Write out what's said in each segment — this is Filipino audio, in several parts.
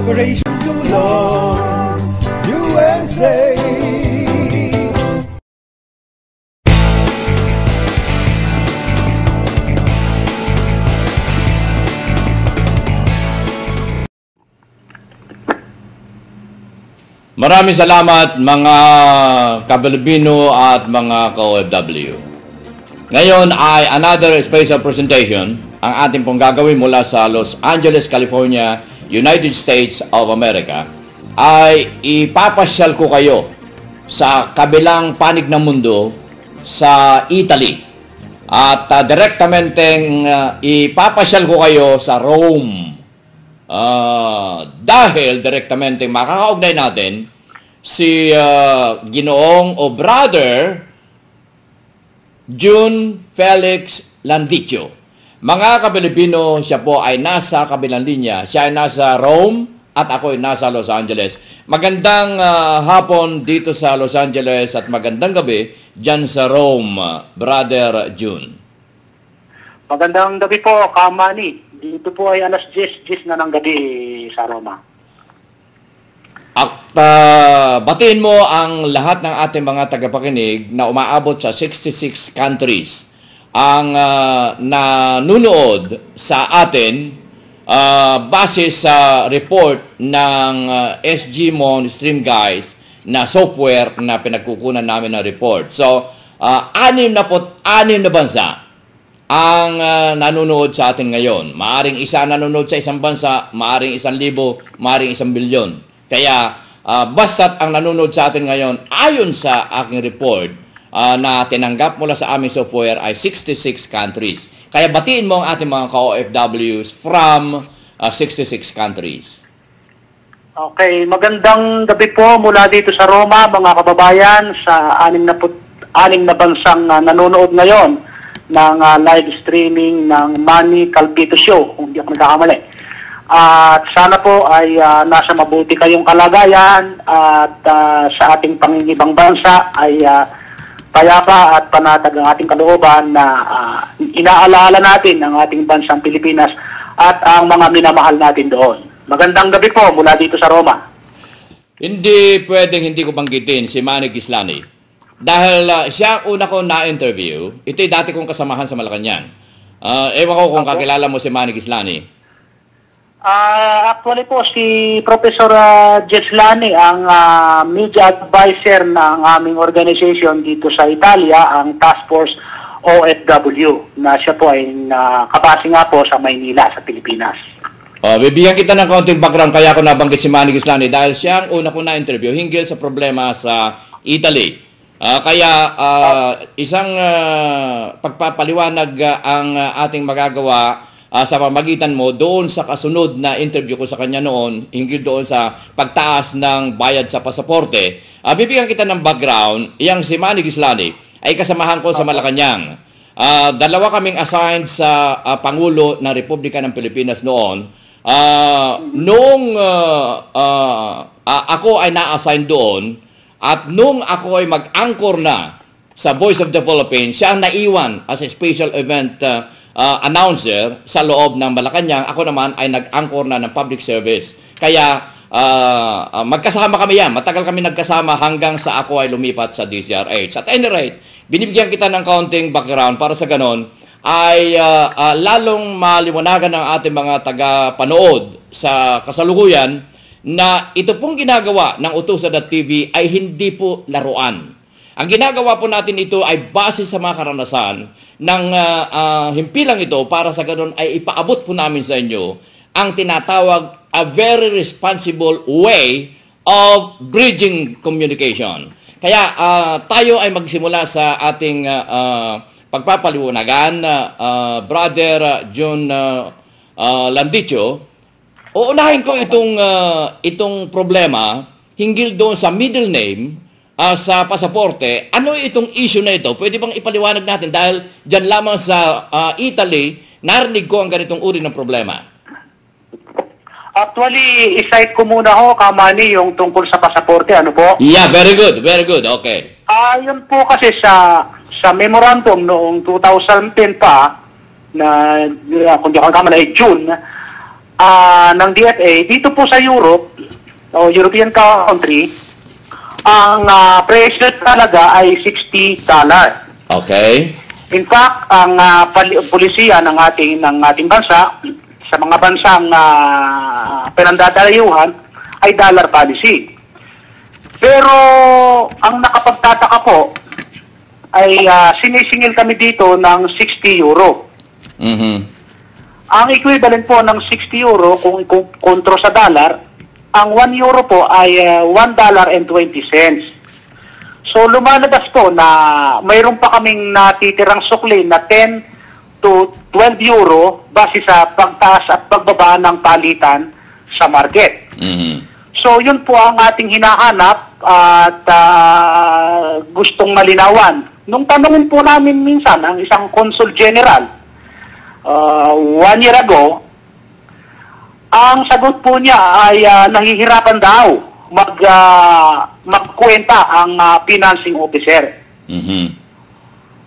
Operation Tulong USA. Maraming salamat mga ka-Pilipino at mga ka-OFW. Ngayon ay another special presentation ang ating pong gagawin mula sa Los Angeles, California, United States of America. Ay ipapasyal ko kayo sa kabilang panig ng mundo sa Italy. At direktamenteng ipapasyal ko kayo sa Rome. Dahil direktamente makakaugnay natin si Ginoong o Brother June Felix Landicho. Mga ka-Pilipino, siya po ay nasa kabilang linya. Siya ay nasa Rome at ako ay nasa Los Angeles. Magandang hapon dito sa Los Angeles at magandang gabi dyan sa Rome, Brother June. Magandang gabi po, Kamani. Dito po ay alas 10 na ng gabi sa Roma. At batiin mo ang lahat ng ating mga tagapakinig na umaabot sa 66 countries ang nanunood sa atin base sa report ng SGMon Stream Guys na software na pinagkukunan namin ng report. So, 66 na bansa ang nanonood sa atin ngayon. Maaring isa nanonood sa isang bansa, maaring 1,000, maaring 1 bilyon. Kaya basta't ang nanonood sa atin ngayon, ayon sa aking report na tinanggap mula sa aming software ay 66 countries. Kaya batiin mo ang ating mga ka-OFWs from 66 countries. Okay, magandang gabi po mula dito sa Roma, mga kababayan, sa 66 na bansang nanonood ngayon ng live streaming ng Manny Calvito Show, kung hindi ako nagkakamali. At sana po ay nasa mabuti kayong kalagayan at sa ating pangingibang bansa ay payapa at panatag ang ating kalooban na inaalala natin ang ating bansang Pilipinas at ang mga minamahal natin doon. Magandang gabi po mula dito sa Roma. Hindi pwedeng hindi ko banggitin si Manny Gislani. Dahil siya una ko na-interview, ito'y dati kong kasamahan sa Malacanang. Ewan ko kung kakilala mo si Manny Gislani. Actually po, si Professor Gislani ang media advisor ng aming organization dito sa Italia, ang Task Force OFW, na siya po ay kabase nga po sa Maynila, sa Pilipinas. Bibigyan kita ng kaunting background kaya ako nabanggit si Manny Gislani dahil siya ang una ko na-interview hinggil sa problema sa Italy. Isang pagpapaliwanag ang ating magagawa sa pamagitan mo doon sa kasunod na interview ko sa kanya noon hinggil doon sa pagtaas ng bayad sa pasaporte. Bibigyan kita ng background. Yang si Manny Gislani ay kasamahan ko sa Malacanang. Dalawa kaming assigned sa Pangulo ng Republika ng Pilipinas noon. Ako ay na-assign doon. At nung ako ay mag-anchor na sa Voice of the Philippines, siya ang naiwan as a special event announcer sa loob ng Malacanang. Ako naman ay nag-anchor na ng public service. Kaya magkasama kami yan. Matagal kami nagkasama hanggang sa ako ay lumipat sa DZRH. At any rate, binibigyan kita ng kaunting background para sa ganon ay lalong maliwanagan ng ating mga taga-panood sa kasalukuyan na ito pong ginagawa ng Utusan.tv ay hindi po laruan. Ang ginagawa po natin ito ay base sa mga karanasan ng himpilang ito para sa ganun ay ipaabot po namin sa inyo ang tinatawag a very responsible way of bridging communication. Kaya tayo ay magsimula sa ating pagpapaliwanagan, Brother June Landicho. Uunahin ko itong problema hinggil doon sa middle name sa pasaporte. Ano itong issue na ito? Pwede bang ipaliwanag natin dahil dyan lamang sa Italy, narinig ko ang ganitong uri ng problema. Actually, isite ko muna ho, Kamani, yung tungkol sa pasaporte. Ano po? Yeah, very good. Very good. Okay. Yun po kasi sa memorandum noong 2010 pa, na kung di ako kamala, June, ng DFA, dito po sa Europe, o European country, ang presyo talaga ay $60. Okay. In fact, ang pulisiya ng ating bansa sa mga bansang pinandadalayuhan ay dollar policy. Pero ang nakapagtataka po ay sinisingil kami dito ng €60. Ang equivalent po ng €60 kung kontro sa dollar, ang €1 po ay $1.20. So lumalabas po na mayroon pa kaming natitirang sukli na 10 to 12 euro base sa pagtaas at pagbaba ng palitan sa market. So yun po ang ating hinahanap at gustong malinawan. Nung tanungin po namin minsan ang isang consul general 1 year ago, ang sagot po niya ay nahihirapan daw magkwenta ang financing officer.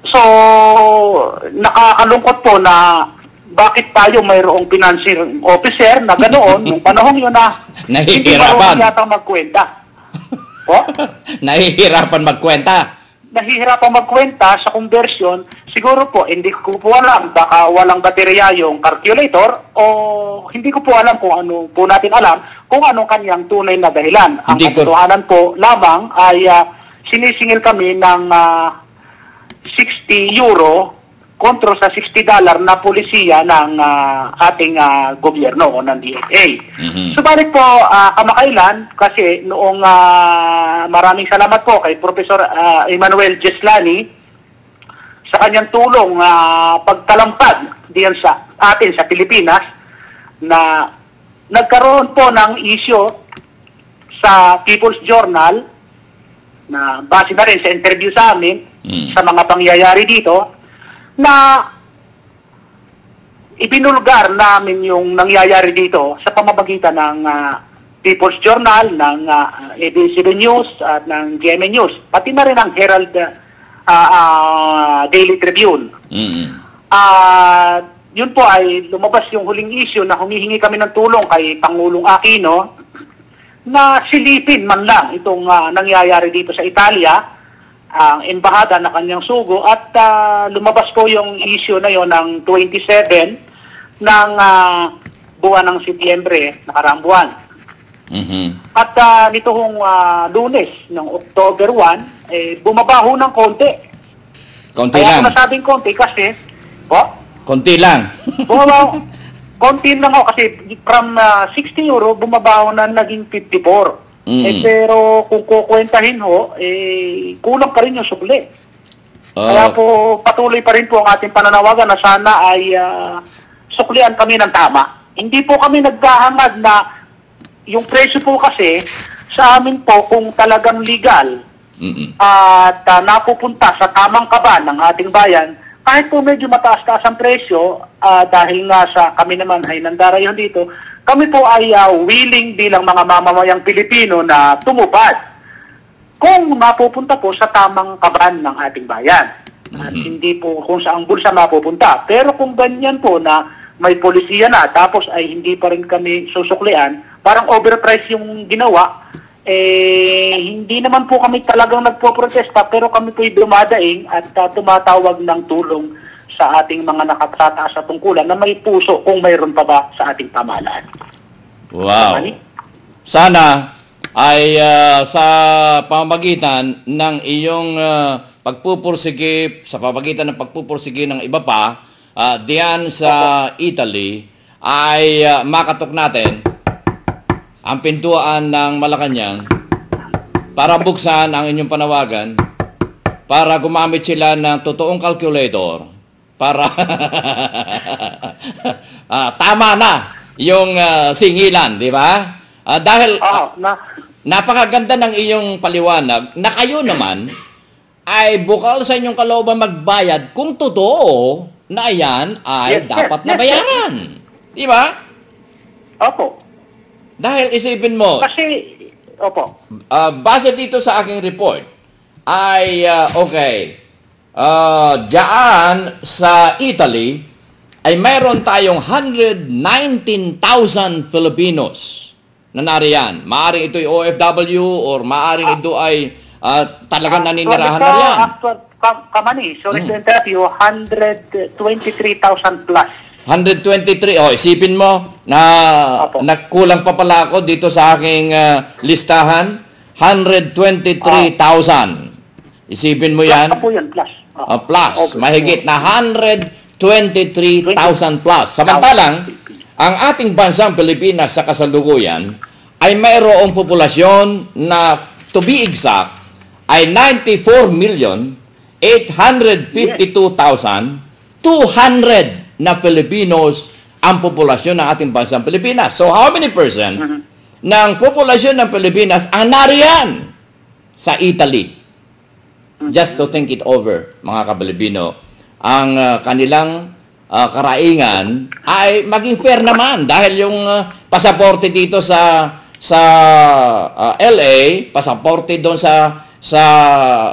So, nakakalungkot po na bakit tayo mayroong financing officer na ganoon nung panahon yun na hindi marunong yata magkwenta. Po? Nahihirapan magkwenta. Nahihirapan magkwenta sa conversion. Siguro po, hindi ko po alam, baka walang baterya yung calculator o hindi ko po alam kung ano po natin alam kung anong kanyang tunay na dahilan. Ang katotohanan po lamang ay sinisingil kami ng €60 kontro sa $60 na pulisiya ng ating gobyerno o ng DFA. Subalit po, kamakailan, kasi noong maraming salamat po kay Professor Emmanuel Jeslani sa kanyang tulong pagtalampad diyan sa atin sa Pilipinas na nagkaroon po ng issue sa People's Journal na base na rin sa interview sa amin sa mga pangyayari dito na ibinulgar namin yung nangyayari dito sa pamamagitan ng People's Journal, ng ABS-CBN News at ng GMA News, pati na rin ang Herald Daily Tribune. Yun po ay lumabas yung huling issue na humihingi kami ng tulong kay Pangulong Aquino na silipin man lang itong nangyayari dito sa Italia, ang embahada na kanyang sugo, at lumabas po yung issue na yon ng 27 ng buwan ng Setyembre, nakaraang buwan. At nito hong Lunes ng October 1, bumabaho ng konti. Konti Kaya lang. ako nasabing konti kasi, Konti lang. bumabaho, konti lang ako kasi from €60 bumabaho na naging 54. Pero kung kukwentahin ho, kulang pa rin yung sukli. Kaya po patuloy pa rin po ang ating pananawagan na sana ay suklian kami ng tama. Hindi po kami naghahangad na yung presyo po kasi sa amin po kung talagang legal at napupunta sa tamang kaban ng ating bayan, kahit po medyo mataas-taas ang presyo dahil nga sa kami naman ay nandarayon dito, kami po ay willing bilang mga mamamayang Pilipino na tumupad kung mapupunta po sa tamang kaban ng ating bayan. At hindi po kung saang bulsa mapupunta. Pero kung ganyan po na may polisiya na tapos ay hindi pa rin kami susuklian, parang overprice yung ginawa, hindi naman po kami talagang nagpo-protesta, pero kami po'y dumadaing at tumatawag ng tulong sa ating mga nakatataas sa tungkulan na may puso kung mayroon pa ba sa ating pamahalaan. Wow. Sana ay sa pamamagitan ng iyong pagpupursige, sa pamamagitan ng pagpupursige ng iba pa, diyan sa Italy, ay makatok natin ang pintuan ng Malacanang para buksan ang inyong panawagan, para gumamit sila ng totoong calculator, para tama na yung singilan, di ba? Dahil napakaganda ng iyong paliwanag na kayo naman ay bukal sa inyong kalooban magbayad kung totoo na yan ay dapat na bayaran. Di ba? Opo. Dahil isipin mo, Kasi, opo. base dito sa aking report, ay diyan sa Italy ay mayroon tayong 119,000 Filipinos na nariyan. Maaring ito'y OFW or maaring ito ay talagang naninirahan na riyan. Kamani, sorry to interrupt you, 123,000 plus. 123. Isipin mo na nagkulang pa pala ako dito sa aking listahan. 123,000. Isipin mo yan. Plus po yan, plus. Plus. Mahigit na 123,000 plus. Samantalang, ang ating bansang Pilipinas sa kasalukuyan ay mayroong populasyon na, to be exact, ay 94,852,200 na Filipinos ang populasyon ng ating bansang Pilipinas. So, how many percent ng populasyon ng Pilipinas ang nariyan sa Italy? Just to think it over, mga ka-Pilipino, ang kanilang karaingan ay maging fair naman dahil yung pasaporte dito sa LA, pasaporte doon sa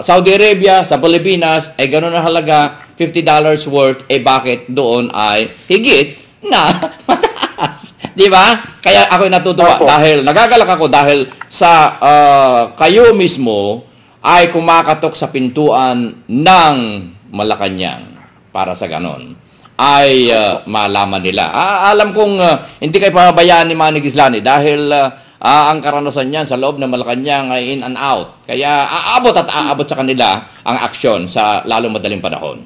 Saudi Arabia, sa Pilipinas, ay gano'n na halaga, $50 worth, bakit doon ay higit na mataas? Di ba? Kaya ako natutuwa dahil, nagagalak ako dahil sa kayo mismo ay kumakatok sa pintuan ng Malacanang para sa ganon ay malaman nila. Alam kong hindi kayo pababayaan ni Manny Gislani dahil ang karanasan niyan sa loob ng Malacanang ay in and out. Kaya aabot at aabot sa kanila ang aksyon sa lalong madaling panahon.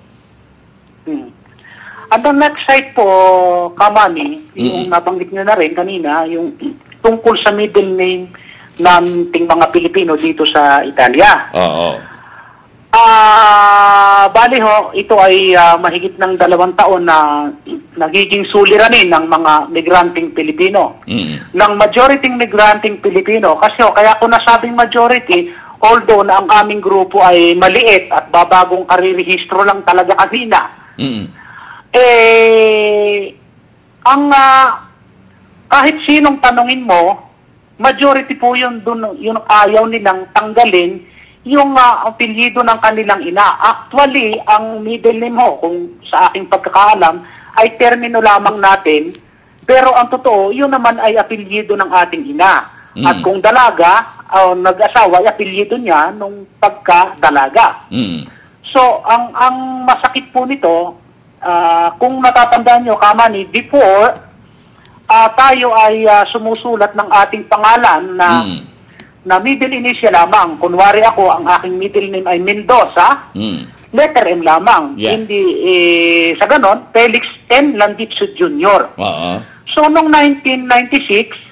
At ang next site po, Kamani, yung nabanggit nyo na rin kanina, yung tungkol sa middle name ng mga Pilipino dito sa Italia. Oo. Bali ho, ito ay mahigit ng 2 taon na nagiging suliranin ng mga migranting Pilipino. Ng majority migranting Pilipino, kasi kaya ko nasabing majority, although na ang aming grupo ay maliit at babagong karirehistro lang talaga kanina. Kahit sinong tanungin mo, majority po yun ayaw nilang tanggalin yung apelyido ng kanilang ina. Actually, ang middle name ho, kung sa aking pagkakaalam, ay termino lamang natin, pero ang totoo, yun naman ay apelyido ng ating ina. At kung dalaga, nag-asawa, ay apelyido niya nung pagka-dalaga. So, ang masakit po nito, kung natatandaan nyo, Kamani, before, tayo ay sumusulat ng ating pangalan na middle initial lamang. Kunwari ako, ang aking middle name ay Mendoza, letter M lamang. Hindi, sa ganon, Felix M. Landitzo Jr. So, noong 1996,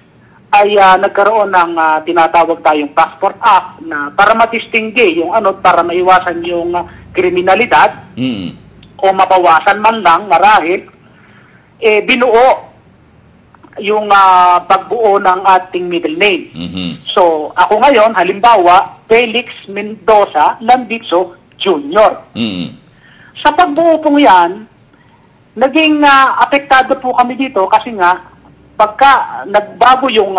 ay nagkaroon ng tinatawag tayong Passport Act na para matistingge yung para maiwasan yung kriminalidad o mabawasan man lang marahil, binuo yung pagbuo ng ating middle name. So, ako ngayon, halimbawa, Felix Mendoza Landitzo Jr. Sa pagbuo pong yan, naging apektado po kami dito kasi nga, pagka nagbago yung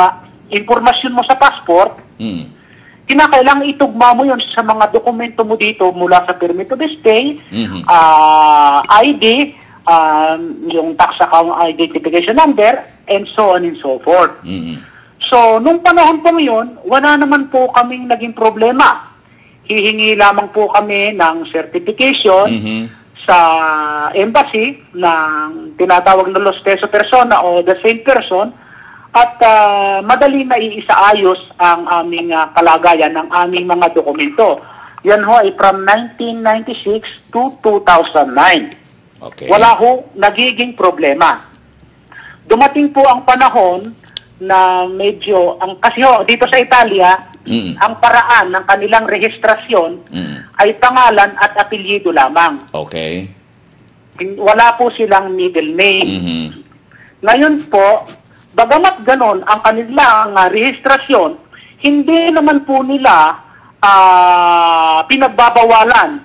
impormasyon mo sa passport, kinakailangan itugma mo yun sa mga dokumento mo dito mula sa permit to stay, ID, yung tax account identification number, and so on and so forth. So, nung panahon po ngayon, wala naman po kaming naging problema. Hihingi lamang po kami ng certification sa embassy ng tinatawag na los teso persona o the same person at madali na iisaayos ang aming kalagayan ng aming mga dokumento. Yan ho ay from 1996 to 2009. Okay. Wala ho nagiging problema. Dumating po ang panahon na medyo, kasi ho, dito sa Italia, ang paraan ng kanilang rehistrasyon ay pangalan at apelyido lamang. Okay. Wala po silang middle name. Ngayon po, bagamat ganon ang kanilang rehistrasyon, hindi naman po nila pinagbabawalan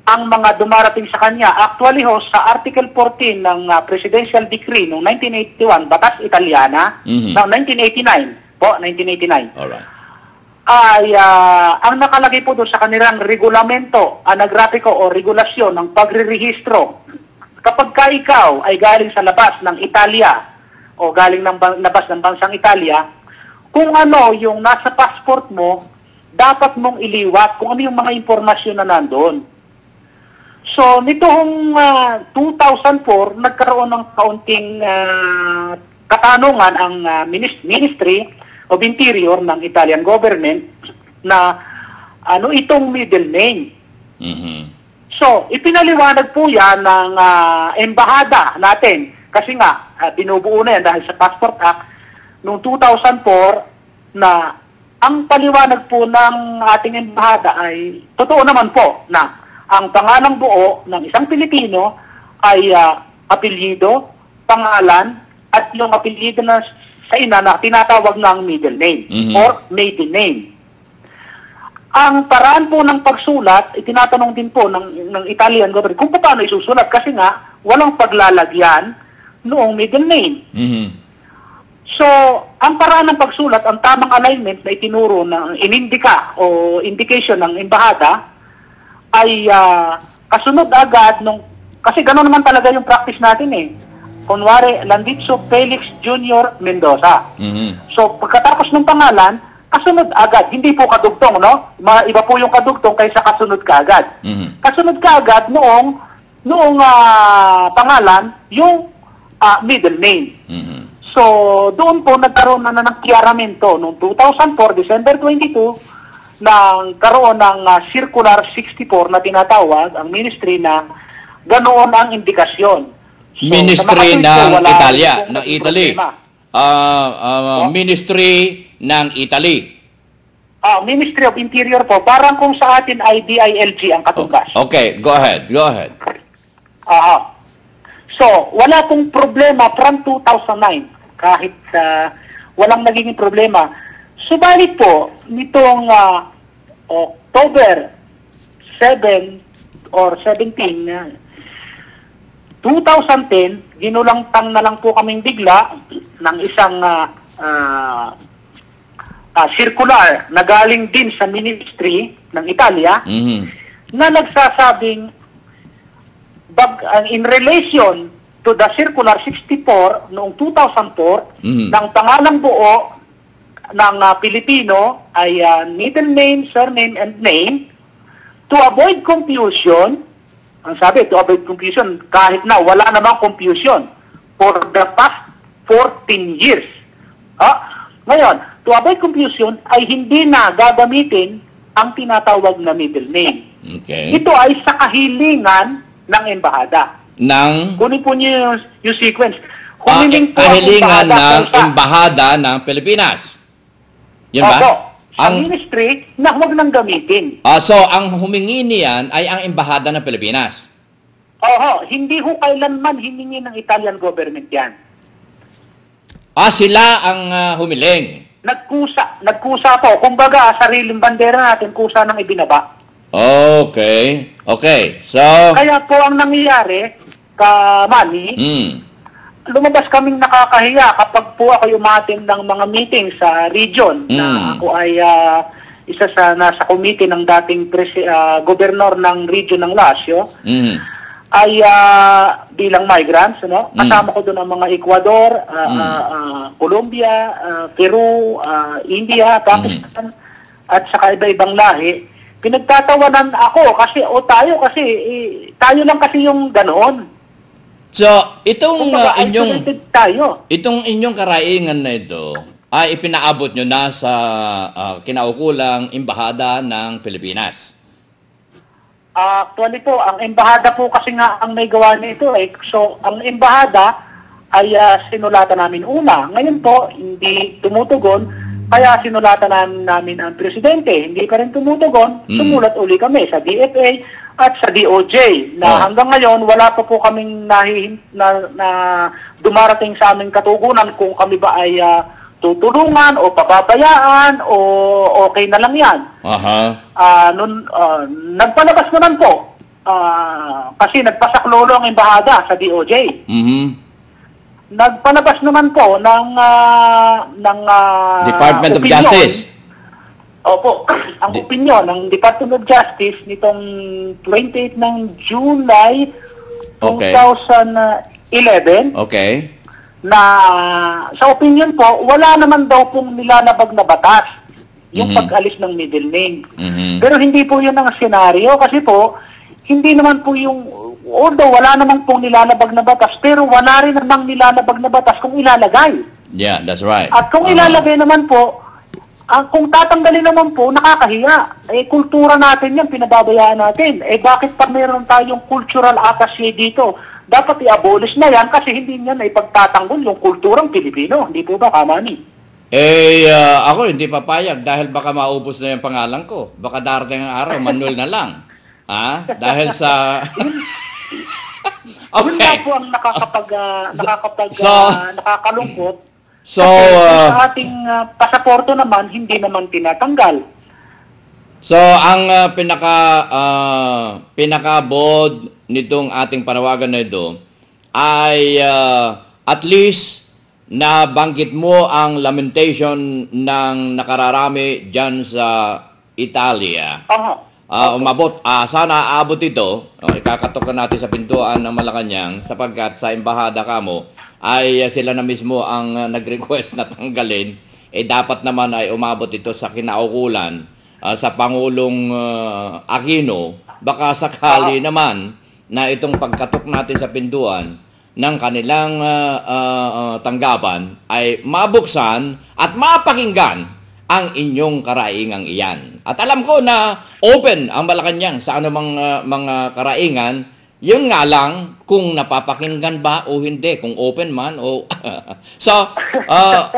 ang mga dumarating sa kanya. Actually ho, sa Article 14 ng Presidential Decree noong 1981, Batas Italiana, noong 1989, po, 1989, Alright. ay ang nakalagay po doon sa kanilang regulamento anagrafiko o regulasyon ng pagrirehistro kapag ka ikaw ay galing sa labas ng Italia o galing ng labas ng bansang Italia, kung ano yung nasa passport mo, dapat mong iliwat kung ano yung mga impormasyon na nandoon. So, nitong 2004, nagkaroon ng kaunting katanungan ang Ministry of Interior ng Italian government na ano itong middle name. So, ipinaliwanag po yan ng embahada natin. Kasi nga, binubuo na yan dahil sa Passport Act noong 2004 na ang paliwanag po ng ating embahada ay totoo naman po na ang pangalang buo ng isang Pilipino ay apelyido, pangalan, at yung apelyido na sa ina na tinatawag ng middle name or maiden name. Ang paraan po ng pagsulat, itinatanong din po ng Italian government kung paano isusulat kasi nga walang paglalagyan noong middle name. So, ang paraan ng pagsulat, ang tamang alignment na itinuro ng inindika o indication ng embahada ay kasunod agad nung, kasi gano'n naman talaga yung practice natin eh. Kunwari, Landitzo Felix Jr. Mendoza. So, pagkatapos ng pangalan, kasunod agad. Hindi po kadugtong, no? Iba po yung kadugtong kaysa kasunod kaagad. Kasunod kaagad noong pangalan, yung middle name. So, doon po nagkaroon na ng kiaramento noong 2004, December 22, nang karoon ng Circular 64 na tinatawag ang ministry na ganoon ang indikasyon. So, Ministry ng Italia, ng Italy. Ministry ng Italy. Ministry of Interior po. Parang kung sa atin ay DILG ang katumbas. Okay, go ahead. So, wala pong problema from 2009. Kahit walang naging problema. Subalit po, nitong October 7 or 17, 2010, ginulangtang na lang po kaming bigla ng isang circular na galing din sa ministry ng Italia na nagsasabing in relation to the Circular 64 noong 2004 ng pangalang buo ng Pilipino ay middle name, surname, and name to avoid confusion. Ang sabi, to avoid confusion, kahit na wala namang confusion for the past 14 years. Ngayon, to avoid confusion ay hindi na gagamitin ang tinatawag na middle name. Okay. Ito ay sa kahilingan ng embahada. Kunin po niyo yung sequence. Kahilingan ng embahada ng Pilipinas. Yan ba? Opo. Sa ministry na huwag nang gamitin. So, ang humingi niyan ay ang embahada ng Pilipinas? Hindi ho kailanman hiningi ng Italian government yan. Sila ang humiling? Nagkusa po. Kumbaga, sariling bandera natin, kusa nang ibinaba. Okay. So, kaya po ang nangyayari, Manny, lumabas kaming nakakahiya kapag po ako umattend ng mga meeting sa region na ako ay isa sa nasa committee ng dating gobernador ng region ng Lazio ay bilang migrants, no? Kasama ko doon ang mga Ecuador, Colombia, Peru, India, Pakistan at saka iba-ibang lahi. Pinagtatawanan ako kasi tayo lang kasi yung ganoon. So, itong inyong karaingan na ito ay ipinaabot nyo na sa kinaukulang embahada ng Pilipinas. Actually po, ang embahada po kasi nga ang may gawa nito eh. So, ang embahada ay sinulatan namin una. Ngayon po, hindi tumutugon, kaya sinulatan namin ang presidente. Hindi pa rin tumutugon, sumulat uli kami sa DFA at sa DOJ na hanggang ngayon wala pa po kaming na dumarating sa aming katugunan kung kami ba ay tutulungan o pababayaan o okay na lang yan. Nagpalabas naman po kasi nagpasaklolo ang embahada sa DOJ. Nagpalabas naman po ng Department of Justice. Opo, ang opinyon ng Department of Justice nitong 28 ng July Okay. 2011 Okay. na sa opinion po, wala naman daw pong nilalabag na batas yung pag-alis ng middle name. Pero hindi po yun ang senaryo kasi po, hindi naman po yung, although wala naman pong nilalabag na batas, pero wala rin namang nilalabag na batas kung ilalagay. Yeah, that's right. At kung ilalagay naman po, kung tatanggalin naman po, nakakahiya. Kultura natin yan, pinababayaan natin. Bakit pa meron tayong cultural attaché dito? Dapat i-abolish na yan kasi hindi niya na ipagtatanggol yung kulturang Pilipino. Hindi po ba, Kamani? Ako hindi papayag dahil baka maubos na yung pangalan ko. Baka darating ang araw, Manuel na lang. Dahil sa... Yun nga po ang nakakalungkot. So, sa ating pasaporto naman, hindi naman tinatanggal. So, ang pinaka-bod nitong ating panawagan na ito ay at least nabanggit mo ang lamentation ng nakararami dyan sa Italia. Umabot, sana aabot ito, ikakatok natin sa pintuan ng Malacanang sapagkat sa embahada kamo ay sila na mismo ang nag-request na tanggalin, dapat naman ay umabot ito sa kinaukulan sa Pangulong Aquino, baka sakali naman na itong pagkatok natin sa pintuan ng kanilang tanggapan ay mabuksan at mapakinggan ang inyong karaingang iyan. At alam ko na open ang Malacanang sa anumang mga karaingan. Yun nga lang kung napapakinggan ba o hindi, kung open man o... So,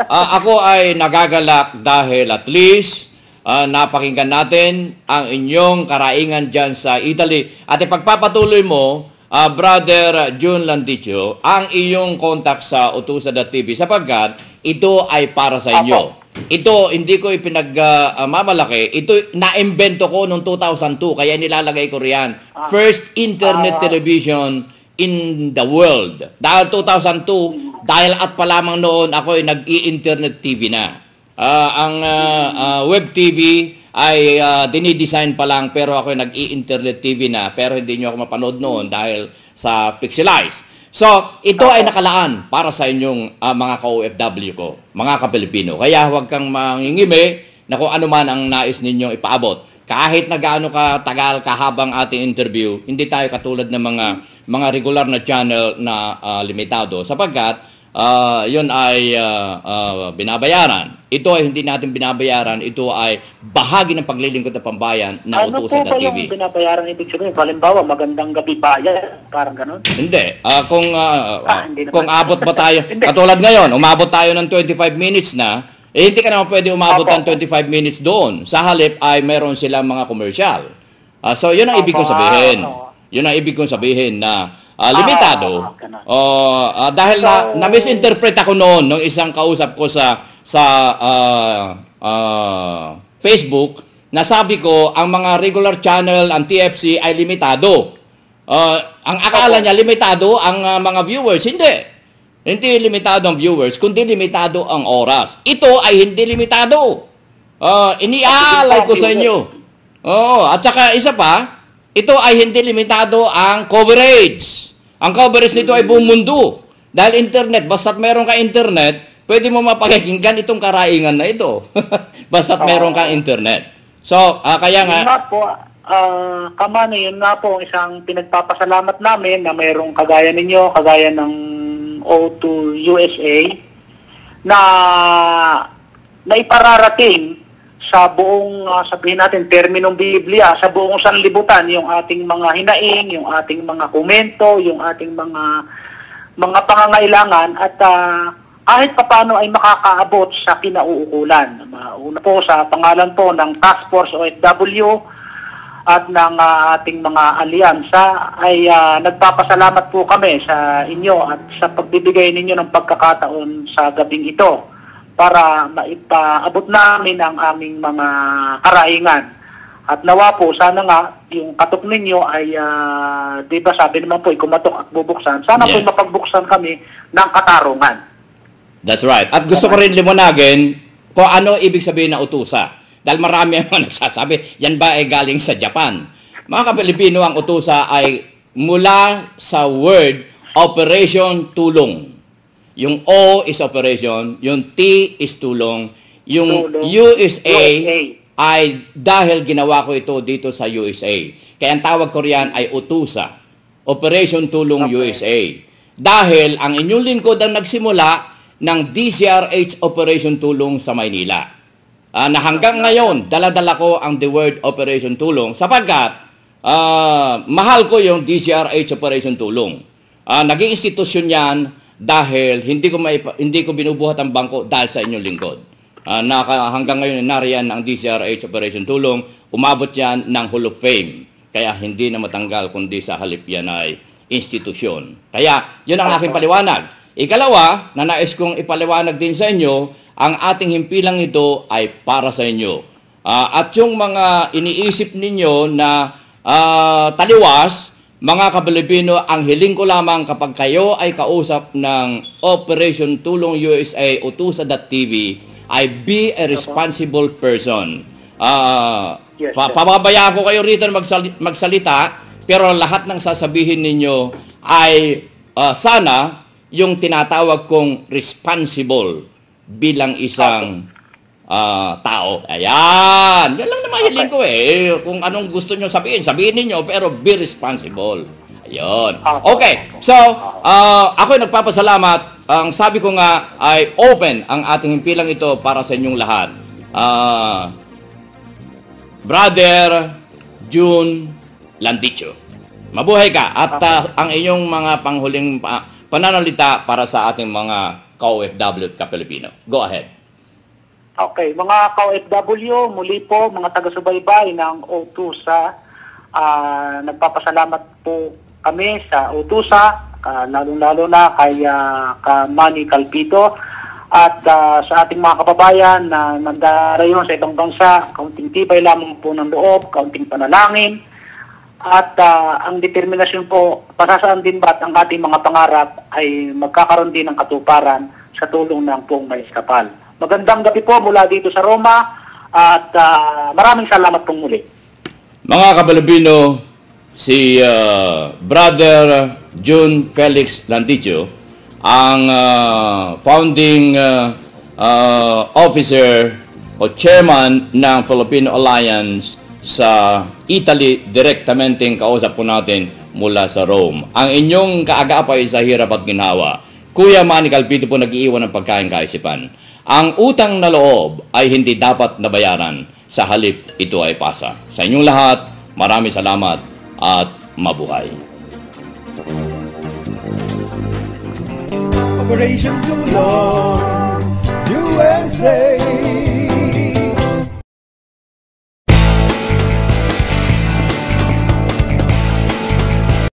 ako ay nagagalak dahil at least napakinggan natin ang inyong karaingan dyan sa Italy. At ipagpapatuloy mo, Brother June Landicho, ang iyong contact sa Utusa.tv sapagkat ito ay para sa inyo. Ito, hindi ko ipinagmamalaki. Ito, na-invento ko noong 2002, kaya nilalagay ko riyan. First internet television in the world. Dahil 2002, dahil at pa lamang noon, ako ay nag-i-internet TV na. Ang web TV ay dinidesign pa lang, pero ako ay nag-i-internet TV na. Pero hindi nyo ako mapanood noon dahil sa pixelized. So, ito ay nakalaan para sa inyong mga ka-OFW ko, mga ka-Pilipino. Kaya huwag kang mangingimi na kung ano man ang nais ninyong ipaabot. Kahit na gaano katagal, kahabang ating interview, hindi tayo katulad ng mga regular na channel na limitado. Sapagkat, yun ay binabayaran. Ito ay hindi natin binabayaran. Ito ay bahagi ng paglilingkod ng pambayan na Utusan na TV. Ano po ba yung binabayaran ibig sabihin? Halimbawa, magandang gabi bayan, parang ganun? Hindi. Kung abot ba tayo, katulad ngayon, umabot tayo ng 25 minutes na, hindi ka naman pwede umabot ng 25 minutes doon. Sa halip ay meron silang mga commercial. So, yun ang ibig kong sabihin. Yun ang ibig kong sabihin na limitado. Dahil na-misinterpret ako noon nung isang kausap ko sa Facebook, na sabi ko ang mga regular channel, ang TFC ay limitado. Ang akala niya limitado ang mga viewers. Hindi limitado ang viewers, kundi limitado ang oras. Ito ay hindi limitado. Iniaalay ko sa inyo. At saka isa pa, ito ay hindi limitado ang coverage. Ang coverage nito ay buong mundo. Dahil internet, basta't meron ka internet, pwede mo mapakinggan itong karaingan na ito. Basta't meron ka internet. So, kaya nga... Yun nga po, Kamani, yun nga po isang pinagpapasalamat namin na mayroong kagaya ninyo, kagaya ng O2 USA, na ipararating sa buong, sabihin natin, terminong Biblia, sa buong sanlibutan, yung ating mga hinaing, yung ating mga komento, yung ating mga pangangailangan, at kahit papano ay makakaabot sa kinauukulan. Una po sa pangalan po ng Task Force OFW at ng ating mga alyansa, ay nagpapasalamat po kami sa inyo at sa pagbibigay ninyo ng pagkakataon sa gabing ito para maipaabot namin ang aming mga karaingan. At nawa po, sana nga, yung katok ninyo ay, di ba sabi naman po, kumatok at bubuksan. Sana po mapagbuksan kami ng katarungan. That's right. At gusto ko rin liwanagin kung ano ibig sabihin ng utusa. Dahil marami ang nagsasabi, yan ba ay galing sa Japan? Mga ka-Pilipino, ang utusa ay mula sa word Operation Tulong. Yung O is operation, yung T is tulong, yung Tulong. USA USA. ay dahil ginawa ko ito dito sa USA. Kaya ang tawag ko riyan ay UTUSA, Operation Tulong USA. Dahil ang inyong lingkod ang nagsimula ng DCRH Operation Tulong sa Maynila. Na hanggang ngayon, dala-dala ko ang the word Operation Tulong sapagkat mahal ko yung DCRH Operation Tulong. Naging institusyon yan dahil hindi ko binubuhat ang bangko dahil sa inyong lingkod. Hanggang ngayon nariyan ang DCRH Operation Tulong, umabot yan ng Hall of Fame. Kaya hindi na matanggal kundi sa halip yan ay institusyon. Kaya yun ang aking paliwanag. Ikalawa, na nais kong ipaliwanag din sa inyo, ang ating himpilang ito ay para sa inyo. At yung mga iniisip ninyo na taliwas, mga Kapilipino, ang hiling ko lamang kapag kayo ay kausap ng Operation Tulong USA o TUSA.tv ay be a responsible person. Yes, Pababayaan ko kayo rito magsalita, pero lahat ng sasabihin ninyo ay sana yung tinatawag kong responsible bilang isang tao. Ayan. Yan lang naman hiling ko eh. Kung anong gusto nyo sabihin ninyo, pero be responsible. Ayun. Okay. So, ako ay nagpapasalamat. Ang sabi ko nga ay open ang ating himpilang ito para sa inyong lahat. Brother June Landicho. Mabuhay ka. At ang inyong mga panghuling pananalita para sa ating mga ka-OFW at ka-Pilipino. Go ahead. Okay, mga ka-OFW, muli po, mga taga-subaybay ng OTUSA, nagpapasalamat po kami sa OTUSA, lalong-lalo na kay Manny Calpito, at sa ating mga kababayan na nandarayon sa ibang bansa, kaunting tibay lamang po ng loob, kaunting panalangin, at ang determinasyon po, pasasaan din ba't ang ating mga pangarap ay magkakaroon din ng katuparan sa tulong ng Poong Maris Kapal. Magandang gabi po mula dito sa Roma at maraming salamat pong muli. Mga Kapilipino, si Brother June Felix Landicho, ang founding officer o chairman ng Filipino Alliance sa Italy, direktamente kausap po natin mula sa Rome. Ang inyong kaagapay sa hirap at ginhawa, Kuya Manny Calpito po nag-iiwan ng pagkain kaisipan. Ang utang na loob ay hindi dapat nabayaran, sa halip ito ay pasa. Sa inyong lahat, maraming salamat at mabuhay. Operation Tulong USA.